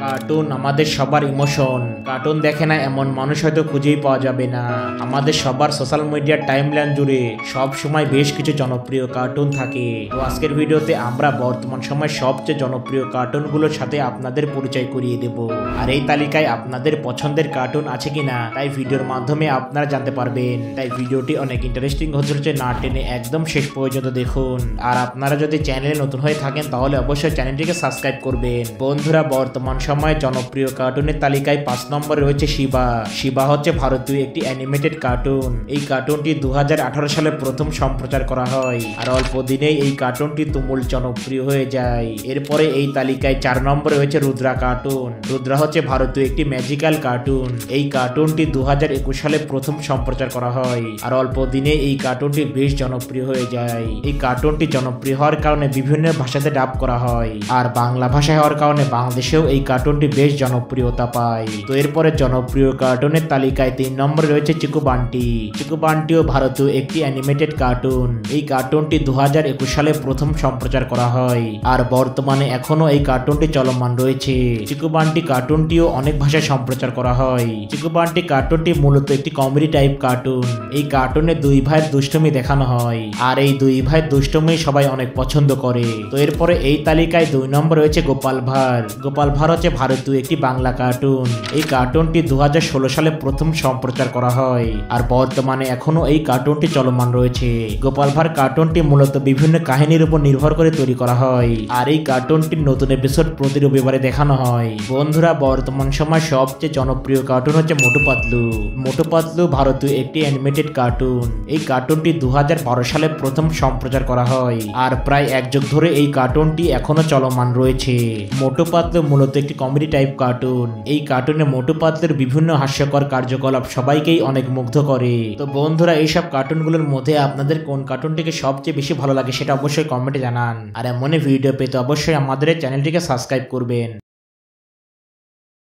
Cartoon আমাদের সবার emotion. Cartoon দেখে না এমন মানুষ হয়তো খুঁজেই পাওয়া যাবে না। আমাদের সবার সোশ্যাল মিডিয়ার টাইমলাইন জুড়ে সব সময় বেশ কিছু জনপ্রিয় কার্টুন থাকে। তো আজকের ভিডিওতে আমরা বর্তমান সময় সবচেয়ে জনপ্রিয় কার্টুনগুলোর সাথে আপনাদের পরিচয় করিয়ে দেব। আর এই তালিকায় আপনাদের পছন্দের কার্টুন আছে কিনা তাই ভিডিওর মাধ্যমে আপনারা জানতে পারবেন। তাই ভিডিওটি অনেক ইন্টারেস্টিং হতে হচ্ছে, না টেনে একদম শেষ পর্যন্ত দেখুন। আর আপনারা যদি চ্যানেলে নতুন হয়ে থাকেন তাহলে অবশ্যই চ্যানেলটিকে সাবস্ক্রাইব করবেন। বন্ধুরা, বর্তমান সময়ে জনপ্রিয় কার্টুনের তালিকায় 5 নম্বরে রয়েছে শিবা। শিবা হচ্ছে ভারতীয় একটি অ্যানিমেটেড কার্টুন। এই কার্টুনটি 2018 সালে প্রথম সম্প্রচার করা হয় আর অল্প দিনেই এই কার্টুনটি তুমুল জনপ্রিয় হয়ে যায়। এরপরে এই তালিকায় 4 নম্বরে রয়েছে রুদ্রা কার্টুন। রুদ্রা হচ্ছে ভারতীয় একটি ম্যাজিক্যাল কার্টুন। এই কার্টুনটি 2021 সালে প্রথম সম্প্রচার করা হয় আর অল্প দিনে এই কার্টুনটি বেশ জনপ্রিয় হয়ে যায়। এই কার্টুনটি জনপ্রিয় হওয়ার কারণে বিভিন্ন ভাষাতে ডাব করা হয় আর বাংলা ভাষায় হওয়ার কারণে বাংলাদেশেও এই কার্টুনটি বেশ জনপ্রিয়তা পায়। তো এরপরে জনপ্রিয় কার্টুনের তালিকায় 3 নম্বরে রয়েছে চিকু বান্টি। চিকু বান্টিও ভারতীয় একটি অ্যানিমেটেড কার্টুন। এই কার্টুনটি 2021 সালে প্রথম সম্প্রচার করা হয় আর বর্তমানে এখনো এই কার্টুনটি চলমান রয়েছে। চিকু বান্টি কার্টুনটিও অনেক ভাষায় সম্প্রচার করা হয়। চিকু বান্টি কার্টুনটি মূলত একটি কমেডি টাইপ কার্টুন। এই কার্টুনে 2 ভাইয়ের দুষ্টুমি দেখানো হয় আর এই 2 ভাইয়ের দুষ্টুমি সবাই অনেক পছন্দ করে। তো এরপরে এই তালিকায় 2 নম্বর রয়েছে গোপাল ভাঁড়। গোপাল ভাঁড় হচ্ছে ভারতীয় একটি বাংলা কার্টুন। এই কার্টুনটি 2016 সালে প্রথম সম্প্রচার করা হয় আর বর্তমানে এখনো এই কার্টুনটি চলমান রয়েছে। গোপাল ভাঁড় কার্টুনটি মূলত বিভিন্ন কাহিনীর উপর নির্ভর করে তৈরি করা হয় আর এই কার্টুনটির নতুন এপিসোড প্রতি রবিবারে দেখানো হয়। বন্ধুরা, বর্তমান সময় সবচেয়ে জনপ্রিয় কার্টুন হচ্ছে মোটু পাতলু। মোটু পাতলু ভারতীয় একটি অ্যানিমেটেড কার্টুন। এই কার্টুনটি 2012 সালে প্রথম সম্প্রচার করা হয় আর প্রায় 1 যুগ ধরে এই কার্টুনটি এখনো চলমান রয়েছে। মোটু পাতলু মূলত একটি কমেডি টাইপ কার্টুন। এই কার্টুনে মোটু পাতলুর বিভিন্ন হাস্যকর কার্যকলাপ সবাইকেই অনেক মুগ্ধ করে। তো বন্ধুরা, এইসব কার্টুনগুলোর মধ্যে আপনাদের কোন কার্টুনটিকে সবচেয়ে বেশি ভালো লাগে সেটা অবশ্যই কমেন্টে জানান। আর এমনই ভিডিও পেতে অবশ্যই আমাদের চ্যানেলটিকে সাবস্ক্রাইব করবেন।